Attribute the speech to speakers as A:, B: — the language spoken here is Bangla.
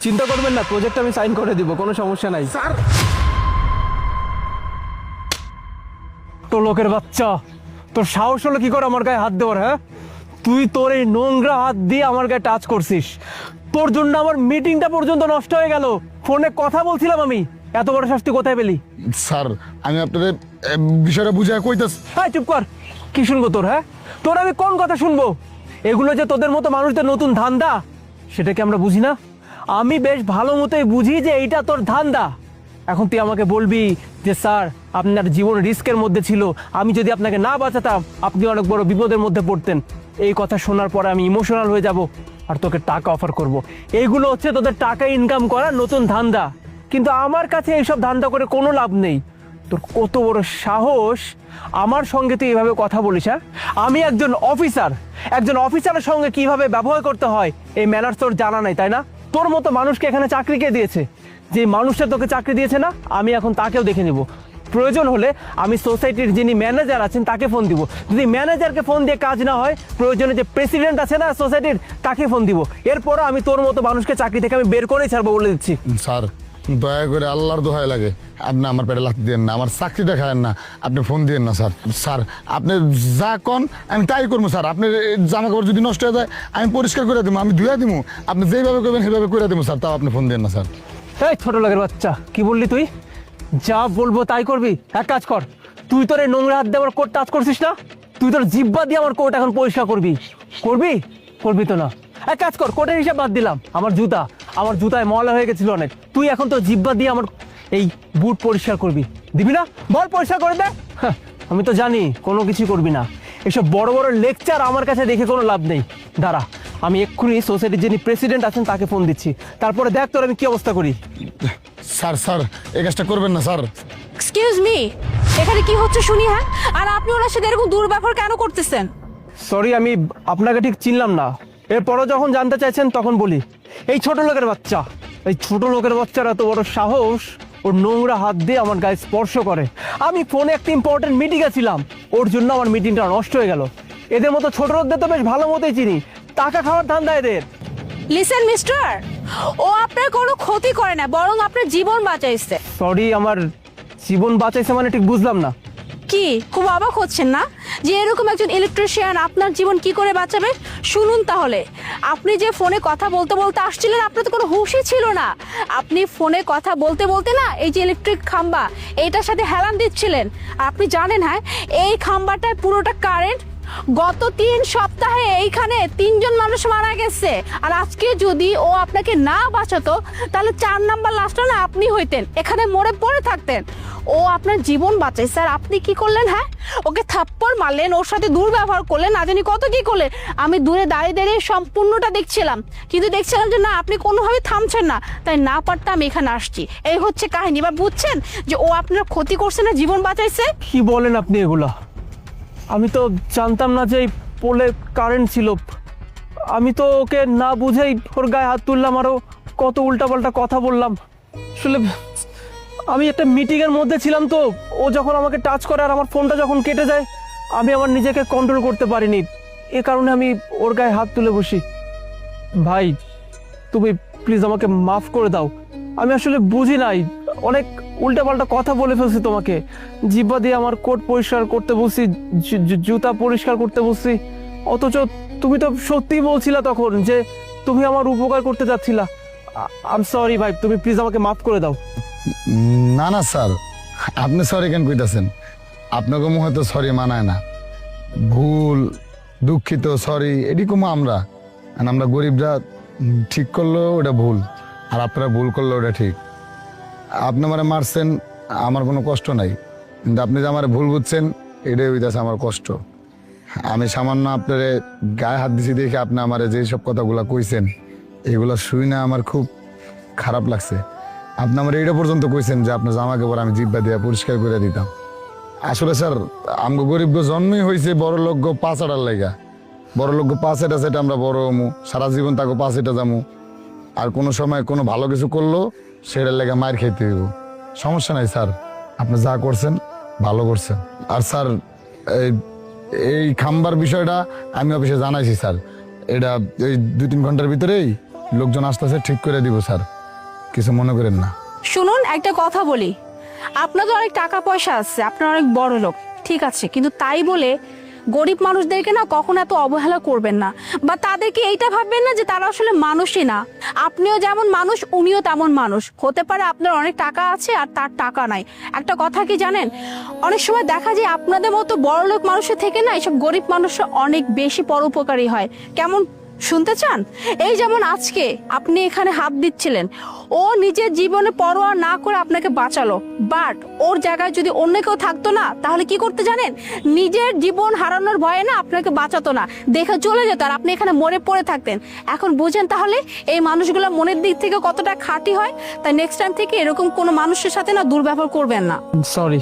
A: চিন্তা করবেন না, প্রজেক্ট আমি সাইন করে দিব, কোনো সমস্যা নাই।
B: স্যার
A: তো লোকের বাচ্চা, তোর সাহস হলো কি করে আমার গায়ে হাত দেওয়ার? হ্যাঁ, তুই তোর এই নোংরা হাত দিয়ে আমার গায়ে টাচ করছিস। তোর জন্য আমার মিটিংটা পর্যন্ত নষ্ট হয়ে গেল। ফোনে কথা বলছিলাম আমি, এত বড় শাস্তি কোথায় পেলি?
B: স্যার আমি আপনাদের বিষয়টা বুঝায় কইতাছি।
A: হ্যাঁ চুপ কর, কি শুনবো তোর? হ্যাঁ, তোর আমি কোন কথা শুনবো? এগুলো যে তোদের মতো মানুষদের নতুন ধান্দা, সেটা কি আমরা বুঝি না? আমি বেশ ভালো মতোই বুঝি যে এইটা তোর ধান্দা। এখন তুই আমাকে বলবি যে স্যার আপনার জীবন রিস্কের মধ্যে ছিল, আমি যদি আপনাকে না বাঁচাতাম আপনি অনেক বড় বিপদের মধ্যে পড়তেন। এই কথা শোনার পরে আমি ইমোশনাল হয়ে যাব আর তোকে টাকা অফার করব। এইগুলো হচ্ছে তোদের টাকা ইনকাম করার নতুন ধান্দা, কিন্তু আমার কাছে এইসব ধান্দা করে কোনো লাভ নেই। তোর কত বড় সাহস আমার সঙ্গে তুই এভাবে কথা বলিস? হ্যাঁ, আমি একজন অফিসার, একজন অফিসারের সঙ্গে কিভাবে ব্যবহার করতে হয় এই ম্যানার্স তোর জানা নাই, তাই না? তোর মতো মানুষকে এখানে চাকরি কে দিয়েছে? যে মানুষটা তোকে চাকরি দিয়েছে না, আমি এখন তাকেও দেখে নিব। প্রয়োজন হলে আমি সোসাইটির যিনি ম্যানেজার আছেন তাকে ফোন দিব। যদি ম্যানেজারকে ফোন দিয়ে কাজ না হয়, প্রয়োজনে যে প্রেসিডেন্ট আছে না সোসাইটির, তাকে ফোন দিব। এরপরও আমি তোর মতো মানুষকে চাকরি থেকে আমি বের করেই ছাড়বো বলে দিচ্ছি।
B: স্যার দয়া করে আল্লাহর দোহাই লাগে আপনি আমার পেটে লাথি দেন না, আমার চাকরিটা খায়েন না, আপনি ফোন দিয়েন না স্যার। স্যার আপনি যা কন আমি তাই করবো স্যার। আপনার জামা কাপড় যদি নষ্ট হয়ে যায় আমি পরিষ্কার করে দেবো, আমি ধুয়ে দিব, আপনি যেইভাবে করবেন সেইভাবে করে দেবো স্যার, তাও আপনি ফোন দেন না স্যার।
A: এই ছোট লোকের বাচ্চা, কি বললি তুই? যা বলবো তাই করবি? এক কাজ কর, তুই তোর এই নোংরা হাত দিয়ে আমার কোট টাচ করছিস না, তুই তোর জিব্বা দিয়ে আমার কোট এখন পরিষ্কার করবি। করবি? করবি তো না। এক কাজ কর, কোটের হিসাব বাদ দিলাম, আমার জুতায় ময়লা হয়ে গেছিল অনেক, তুই এখন তোর জিব্বা দিয়ে আমার এই বুট পরিষ্কার করবি। দিবি না? বল পরিষ্কার করে দে। হ্যাঁ, আমি তো জানি কোনো কিছু করবি না। এসব বড় বড় লেকচার আমার কাছে দেখে কোনো লাভ নেই। দাঁড়া, আমি এক্ষুনি সোসাইটির যিনি প্রেসিডেন্ট আছেন তাকে ফোন দিচ্ছি, তারপরে দেখ তোর আমি কি অবস্থা করি।
B: স্যার স্যার এই কাজটা করবেন না স্যার।
C: এক্সকিউজ মি, এখানে কি হচ্ছে শুনি? হ্যাঁ, আর আপনি ওনার সাথে এরকম দুর্ব্যবহার কেন করতেছেন?
A: সরি, আমি আপনাকে ঠিক চিনলাম না। এরপরও যখন জানতে চাইছেন তখন বলি। এই ছোট লোকের বাচ্চার এত বড় সাহস, ওর নোংরা হাত দিয়ে আমার গায়ে স্পর্শ করে। আমি ফোনে একটা ইম্পর্টেন্ট মিটিংয়ে ছিলাম, ওর জন্য আমার মিটিংটা নষ্ট হয়ে গেল। এদের মতো ছোট লোকদের তো বেশ ভালো মতোই চিনি, টাকা খাওয়ার ধান্দা এদের।
C: লিসেন মিস্টার, ও আপনার কোনো ক্ষতি করে না, বরং আপনার জীবন বাঁচাইছে।
A: সরি, আমার জীবন বাঁচাইছে মানে ঠিক বুঝলাম না।
C: কি খুব অবাক হচ্ছেন না যে এরকম একজন ইলেকট্রিশিয়ান আপনার জীবন কি করে বাঁচাবে? শুনুন তাহলে, আপনি যে ফোনে কথা বলতে বলতে আসছিলেন, আপনার তো কোনো হুঁশই ছিল না। আপনি ফোনে কথা বলতে বলতে না এই যে ইলেকট্রিক খাম্বা, এইটার সাথে হেলান দিচ্ছিলেন। আপনি জানেন হ্যাঁ, এই খাম্বাটায় পুরোটা কারেন্ট। গত 3 সপ্তাহে এইখানে 3 জন মানুষ মারা গেছে। আর আজকে যদি ও আপনাকে না বাঁচাতো, তাহলে 4 নাম্বার লাশটা না আপনি হইতেন, এখানে মরে পড়ে থাকতেন। ও আপনার জীবন বাঁচাই, স্যার আপনি কি করলেন? হ্যাঁ, ওকে থাপ্পড় মারলেন, ওর সাথে দুর্ব্যবহার করলেন, না জানি কত কি করলেন। আমি দূরে দাঁড়িয়ে দাঁড়িয়ে সম্পূর্ণটা দেখছিলাম, কিন্তু দেখছিলাম যে না, আপনি কোনোভাবে থামছেন না, তাই না পারতে আমি এখানে আসছি। এই হচ্ছে কাহিনী। এবার বুঝছেন যে ও আপনার ক্ষতি করছে না, জীবন বাঁচাইছে?
A: কি বলেন আপনি এগুলা? আমি তো জানতাম না যে এই পোলে কারেন্ট ছিল। আমি তো ওকে না বুঝেই ওর গায়ে হাত তুললাম, আরও কত উল্টাপাল্টা কথা বললাম। আসলে আমি একটা মিটিংয়ের মধ্যে ছিলাম, তো ও যখন আমাকে টাচ করে আর আমার ফোনটা যখন কেটে যায়, আমি আমার নিজেকে কন্ট্রোল করতে পারিনি। এ কারণে আমি ওর গায়ে হাত তুলে বসি। ভাই, তুমি প্লিজ আমাকে মাফ করে দাও। আমি আসলে বুঝি নাই, অনেক উল্টাপাল্টা কথা বলে ফেলছি তোমাকে। জিব্বা দিয়ে আমার কোট পরিষ্কার করতে বলছি, জুতা পরিষ্কার করতে বলছি, অথচ তুমি তো সত্যিই বলছিলা তখন যে তুমি আমার উপকার করতে যাচ্ছিলা। আই এম সরি ভাই, তুমি প্লিজ আমাকে মাফ করে দাও।
B: না না স্যার, আপনি সরি কেন কইতাছেন? আপনাকে মুখে তো সরি মানায় না। ভুল, দুঃখিত, সরি এটি কমো আমরা। আর আমরা গরিবরা ঠিক করলেও ওটা ভুল, আর আপনারা ভুল করলেও ওটা ঠিক। আপনি আমারে মারছেন, আমার কোনো কষ্ট নাই, কিন্তু আপনি যে আমার ভুল বুঝছেন এটাই হইতেছে আমার কষ্ট। আমি সামান্য আপনার গায়ে হাত দিছি দেখে আপনি আমার যেই সব কথাগুলো কইছেন, এগুলো শুই না আমার খুব খারাপ লাগছে। আপনি আমার এইটা পর্যন্ত কইছেন যে আপনার জামা কাপড় আমি জিব্বা দিয়ে পরিষ্কার করে দিতাম। আসলে স্যার, আমগো গরিব জন্মই হয়েছে বড় লোক পাঁচ আটার লেগা। বড় লোক পাঁচ এটা সেটা আমরা বড় হমু, সারা জীবন তাকে পাঁচ এটা যামু, আর কোনো সময় কোনো ভালো কিছু করলো সেটার লেগে মার খাইতে হইব। সমস্যা নাই স্যার, আপনি যা করছেন ভালো করছেন। আর স্যার এই খাম্বার বিষয়টা আমি অফিসে জানাইছি স্যার, এটা এই 2-3 ঘন্টার ভিতরেই লোকজন আসতেছে, ঠিক করে দিব স্যার। কিছু মনে করেন না।
C: শুনুন একটা কথা বলি, আপনাদের অনেক টাকা পয়সা আছে, আপনার অনেক বড় লোক, ঠিক আছে, কিন্তু তাই বলে গরিব মানুষদেরকে না কখনো এত অবহেলা করবেন না, বা তাদেরকে এইটা ভাববেন না যে তারা আসলে মানুষই না। আপনিও যেমন মানুষ, উনিও তেমন মানুষ। হতে পারে আপনার অনেক টাকা আছে আর তার টাকা নাই। একটা কথা কি জানেন, অনেক সময় দেখা যায় আপনাদের মতো বড়লোক মানুষের থেকে না এইসব গরিব মানুষরা অনেক বেশি পরোপকারী হয়। কেমন শুনতে চান? এই যেমন আজকে আপনি এখানে হাত দিচ্ছিলেন, ও নিজের জীবনে পরোয়া না করে আপনাকে বাঁচালো, বাট ওর জায়গায় যদি অন্য কেউ থাকতো না, তাহলে কি করতে জানেন? নিজের জীবন হারানোর ভয়ে না আপনাকে বাঁচাতো না, দেখে চলে যেত, আর আপনি এখানে মরে পড়ে থাকতেন। এখন বুঝেন তাহলে এই মানুষগুলো মনের দিক থেকে কতটা খাঁটি হয়। তাই নেক্সট টাইম থেকে এরকম কোনো মানুষের সাথে না দুর্ব্যবহার করবেন না।
A: সরি।